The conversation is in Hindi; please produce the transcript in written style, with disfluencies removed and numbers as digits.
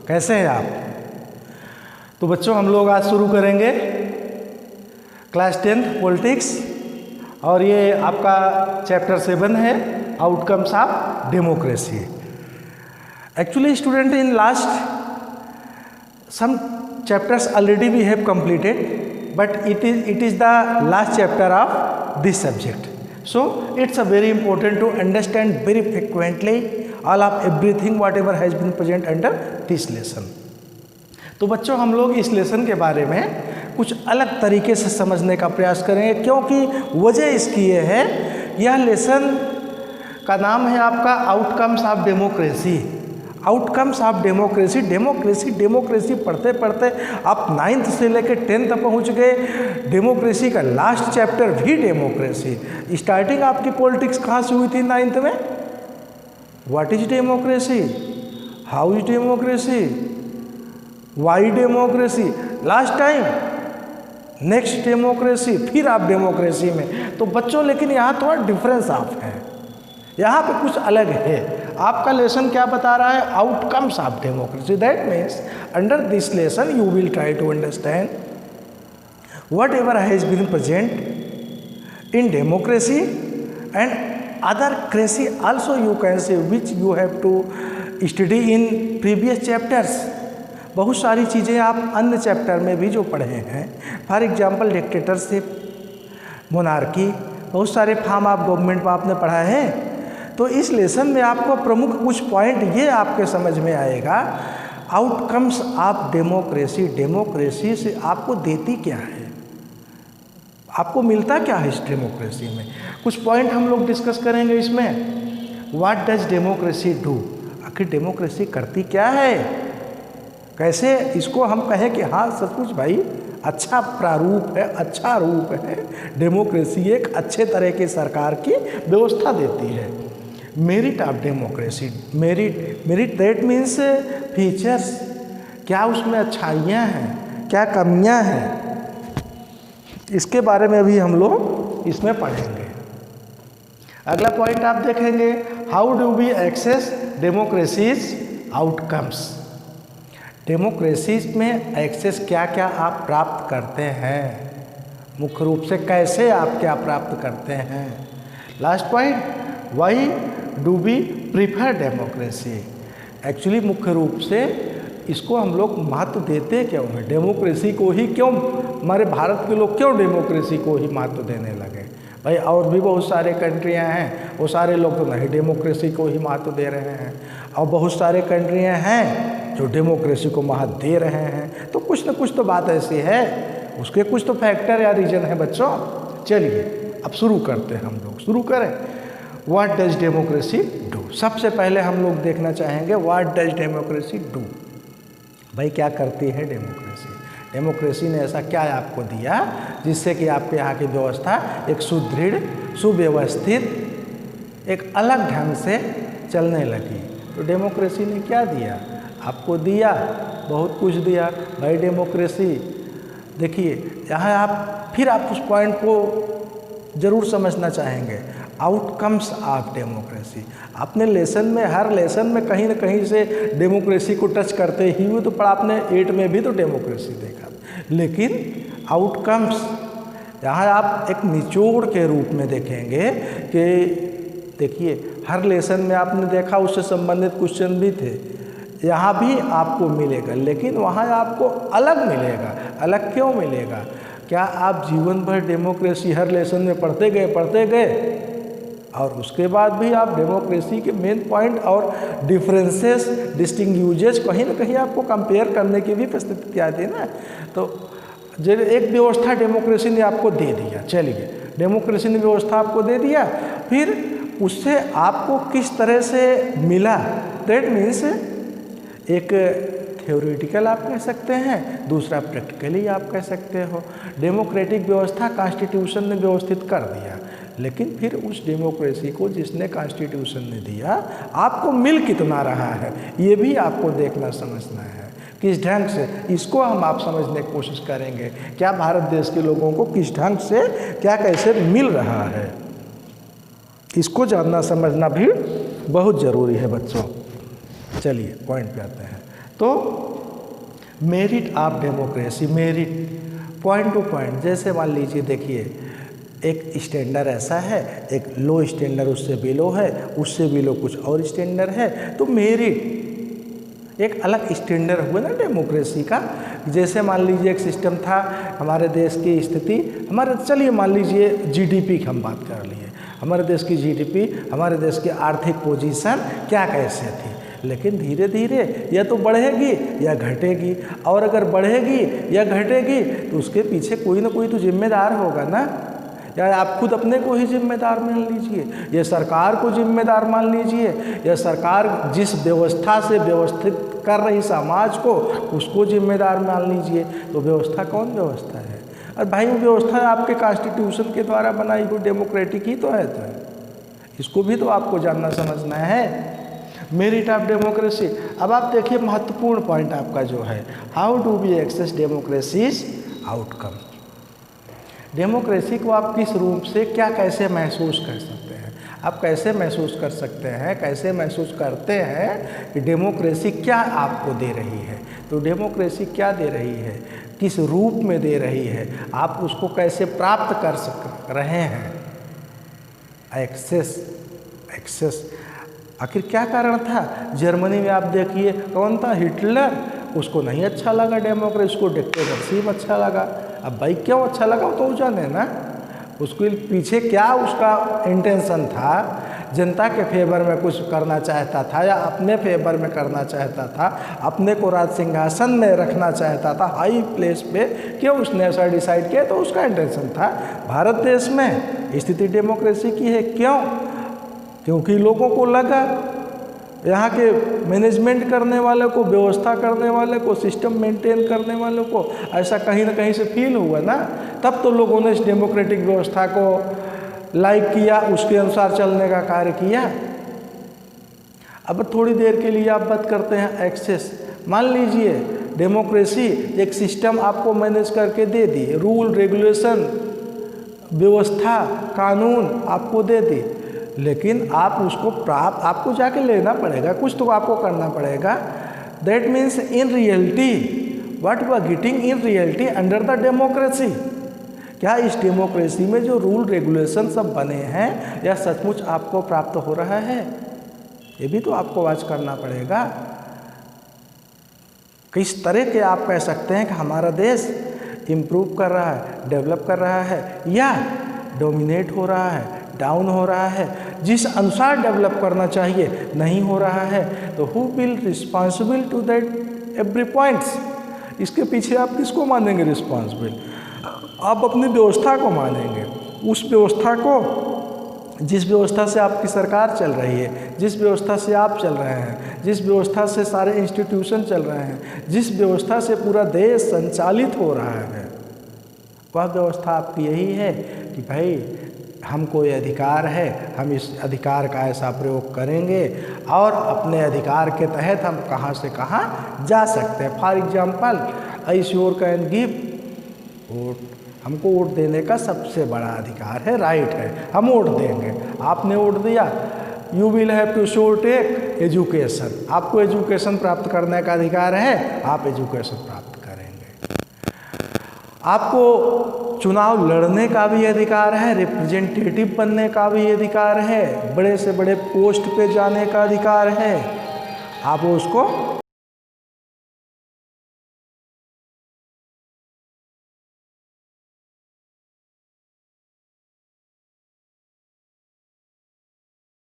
कैसे हैं आप? तो बच्चों हम लोग आज शुरू करेंगे क्लास 10th पॉलिटिक्स और ये आपका चैप्टर 7 है outcomes of democracy. Actually student in last some chapters already we have completed, but it is the last chapter of this subject. So it's a very important to understand very frequently all of everything whatever has been present under this lesson. तो बच्चों हम लोग इस लेसन के बारे में कुछ अलग तरीके से समझने का प्रयास करेंगे, क्योंकि वजह इसकी ये है, यह लेसन का नाम है आपका outcomes of democracy. Outcomes of democracy, democracy पढ़ते पढ़ते आप 9th से लेकर 10th तक पहुँच गए। डेमोक्रेसी का लास्ट चैप्टर भी डेमोक्रेसी। स्टार्टिंग आपकी पॉलिटिक्स कहाँ से हुई थी 9th में? What is democracy, how is democracy, Y democracy, last time next democracy, फिर आप डेमोक्रेसी में। तो बच्चों लेकिन यहाँ थोड़ा डिफरेंस आप है, यहाँ पे कुछ अलग है। आपका लेसन क्या बता रहा है? Outcomes of democracy. That means under this lesson you will try to understand whatever has been present in democracy and other cracy also you can say which you have to study in previous chapters. बहुत सारी चीज़ें आप अन्य चैप्टर में भी जो पढ़े हैं, फॉर एग्जाम्पल डिक्टेटरशिप, मोनार्की, बहुत सारे फॉर्म ऑफ गवर्नमेंट आपने पढ़ा है। तो इस लेसन में आपको प्रमुख कुछ पॉइंट ये आपके समझ में आएगा, आउटकम्स ऑफ डेमोक्रेसी। डेमोक्रेसी से आपको देती क्या है, आपको मिलता क्या है इस डेमोक्रेसी में, कुछ पॉइंट हम लोग डिस्कस करेंगे इसमें। व्हाट डज डेमोक्रेसी डू, आखिर डेमोक्रेसी करती क्या है, कैसे इसको हम कहें कि हाँ सचमुच भाई अच्छा प्रारूप है, अच्छा रूप है, डेमोक्रेसी एक अच्छे तरह की सरकार की व्यवस्था देती है। Merit of democracy, merit that means features, क्या उसमें अच्छाइयाँ हैं, क्या कमियाँ हैं, इसके बारे में भी हम लोग इसमें पढ़ेंगे। अगला पॉइंट आप देखेंगे, how do we access democracies outcomes. Democracy में एक्सेस क्या क्या आप प्राप्त करते हैं, मुख्य रूप से कैसे आप क्या प्राप्त करते हैं। Last point, why do we prefer democracy. Actually मुख्य रूप से इसको हम लोग महत्व देते क्यों हैं, डेमोक्रेसी को ही क्यों, हमारे भारत के लोग क्यों डेमोक्रेसी को ही महत्व देने लगे। भाई और भी बहुत सारे कंट्रियां हैं, वो सारे लोग तो नहीं डेमोक्रेसी को ही महत्व दे रहे हैं, और बहुत सारे कंट्रियां हैं जो डेमोक्रेसी को महत्व दे रहे हैं। तो कुछ ना कुछ तो बात ऐसी है, उसके कुछ तो फैक्टर या रीजन है बच्चों। चलिए अब शुरू करते हैं, हम लोग शुरू करें। What does democracy do. सबसे पहले हम लोग देखना चाहेंगे व्हाट डज डेमोक्रेसी डू, भाई क्या करती है डेमोक्रेसी। डेमोक्रेसी ने ऐसा क्या आपको दिया जिससे कि आपके यहाँ की व्यवस्था एक सुदृढ़, सुव्यवस्थित, एक अलग ढंग से चलने लगी। तो डेमोक्रेसी ने क्या दिया आपको? दिया बहुत कुछ दिया भाई डेमोक्रेसी। देखिए यहाँ आप उस पॉइंट को ज़रूर समझना चाहेंगे, आउटकम्स ऑफ डेमोक्रेसी। आपने लेसन में, हर लेसन में कहीं ना कहीं से डेमोक्रेसी को टच करते ही हुए तो पढ़ा, आपने 8 में भी तो डेमोक्रेसी देखा, लेकिन आउटकम्स यहाँ आप एक निचोड़ के रूप में देखेंगे कि देखिए हर लेसन में आपने देखा उससे संबंधित क्वेश्चन भी थे, यहाँ भी आपको मिलेगा, लेकिन वहाँ आपको अलग मिलेगा। अलग क्यों मिलेगा? क्या आप जीवन भर डेमोक्रेसी हर लेसन में पढ़ते गए और उसके बाद भी आप डेमोक्रेसी के मेन पॉइंट और डिफरेंसेस, डिस्टिंग्विशेस कहीं ना कहीं आपको कंपेयर करने की भी परिस्थिति आती है ना। तो एक व्यवस्था डेमोक्रेसी ने आपको दे दिया, चलिए डेमोक्रेसी ने व्यवस्था आपको दे दिया, फिर उससे आपको किस तरह से मिला, दैट मीन्स एक थ्योरेटिकल आप कह सकते हैं, दूसरा प्रैक्टिकली आप कह सकते हो। डेमोक्रेटिक व्यवस्था कॉन्स्टिट्यूशन ने व्यवस्थित कर दिया, लेकिन फिर उस डेमोक्रेसी को जिसने कॉन्स्टिट्यूशन ने दिया आपको मिल कितना रहा है, ये भी आपको देखना समझना है किस ढंग से। इसको आप समझने की कोशिश करेंगे, क्या भारत देश के लोगों को किस ढंग से क्या कैसे मिल रहा है, इसको जानना समझना भी बहुत ज़रूरी है बच्चों। चलिए पॉइंट पे आते हैं। तो तो merit of democracy, merit point two point, जैसे मान लीजिए देखिए एक स्टैंडर्ड ऐसा है, एक लो स्टैंडर्ड उससे बिलो है, उससे बिलो कुछ और स्टैंडर्ड है, तो मेरिट एक अलग स्टैंडर्ड हुआ ना डेमोक्रेसी का। जैसे मान लीजिए एक सिस्टम था हमारे देश की स्थिति, हमारे चलिए मान लीजिए जीडीपी की हम बात कर लिए, हमारे देश की जीडीपी, हमारे देश की आर्थिक पोजीशन क्या कैसे थी, लेकिन धीरे धीरे या तो बढ़ेगी या घटेगी, और अगर बढ़ेगी या घटेगी तो उसके पीछे कोई ना कोई तो जिम्मेदार होगा ना, या आप खुद अपने को ही जिम्मेदार मान लीजिए, या सरकार को जिम्मेदार मान लीजिए, या सरकार जिस व्यवस्था से व्यवस्थित कर रही समाज को उसको जिम्मेदार मान लीजिए। तो व्यवस्था कौन व्यवस्था है? और भाई वो व्यवस्था आपके कॉन्स्टिट्यूशन के द्वारा बनाई हुई डेमोक्रेटिक ही तो है, तो इसको भी तो आपको जानना समझना है। Merit of democracy. अब आप देखिए महत्वपूर्ण पॉइंट आपका जो है, how do we access democracies outcome. Democracy को आप किस रूप से क्या कैसे महसूस कर सकते हैं, आप कैसे महसूस कर सकते हैं, कैसे महसूस करते हैं कि डेमोक्रेसी क्या आपको दे रही है। तो डेमोक्रेसी क्या दे रही है, किस रूप में दे रही है, आप उसको कैसे प्राप्त कर रहे हैं। एक्सेस आखिर क्या कारण था? जर्मनी में आप देखिए कौन था, हिटलर, उसको नहीं अच्छा लगा डेमोक्रेसी, उसको डिक्टेटरशिप अच्छा लगा। अब भाई क्यों अच्छा लगा वो तो जाने ना, उसके पीछे क्या उसका इंटेंशन था, जनता के फेवर में कुछ करना चाहता था या अपने फेवर में करना चाहता था, अपने को राज सिंहासन में रखना चाहता था हाई प्लेस पे, क्यों उसने ऐसा डिसाइड किया, तो उसका इंटेंशन था। भारत देश में स्थिति डेमोक्रेसी की है, क्यों? क्योंकि लोगों को लगा, यहाँ के मैनेजमेंट करने वाले को, व्यवस्था करने वाले को, सिस्टम मेंटेन करने वाले को ऐसा कहीं ना कहीं से फील हुआ ना, तब तो लोगों ने इस डेमोक्रेटिक व्यवस्था को लाइक किया, उसके अनुसार चलने का कार्य किया। अब थोड़ी देर के लिए आप बात करते हैं एक्सेस। मान लीजिए डेमोक्रेसी एक सिस्टम आपको मैनेज करके दे दी, रूल रेगुलेशन व्यवस्था कानून आपको दे दी, लेकिन आप उसको प्राप्त आपको जाके लेना पड़ेगा, कुछ तो आपको करना पड़ेगा। That means in reality what you are getting in reality under the democracy, क्या इस डेमोक्रेसी में जो रूल रेगुलेशन सब बने हैं या सचमुच आपको प्राप्त हो रहा है, ये भी तो आपको वाच करना पड़ेगा। किस तरह के आप कह सकते हैं कि हमारा देश इम्प्रूव कर रहा है, डेवलप कर रहा है, या डोमिनेट हो रहा है, डाउन हो रहा है, जिस अनुसार डेवलप करना चाहिए नहीं हो रहा है, तो who will responsible to that every points. इसके पीछे आप किसको मानेंगे रिस्पॉन्सिबल? आप अपनी व्यवस्था को मानेंगे, उस व्यवस्था को, जिस व्यवस्था से आपकी सरकार चल रही है, जिस व्यवस्था से आप चल रहे हैं, जिस व्यवस्था से सारे इंस्टीट्यूशन चल रहे हैं, जिस व्यवस्था से पूरा देश संचालित हो रहा है, वह व्यवस्था आपकी यही है कि भाई हमको ये अधिकार है, हम इस अधिकार का ऐसा प्रयोग करेंगे और अपने अधिकार के तहत हम कहाँ से कहाँ जा सकते हैं। For example I sure can give vote, हमको वोट देने का सबसे बड़ा अधिकार है, राइट है, हम वोट देंगे। आपने वोट दिया, you will have to show take education, आपको एजुकेशन प्राप्त करने का अधिकार है, आप एजुकेशन प्राप्त करेंगे। आपको चुनाव लड़ने का भी अधिकार है, रिप्रेजेंटेटिव बनने का भी अधिकार है, बड़े से बड़े पोस्ट पे जाने का अधिकार है, आप उसको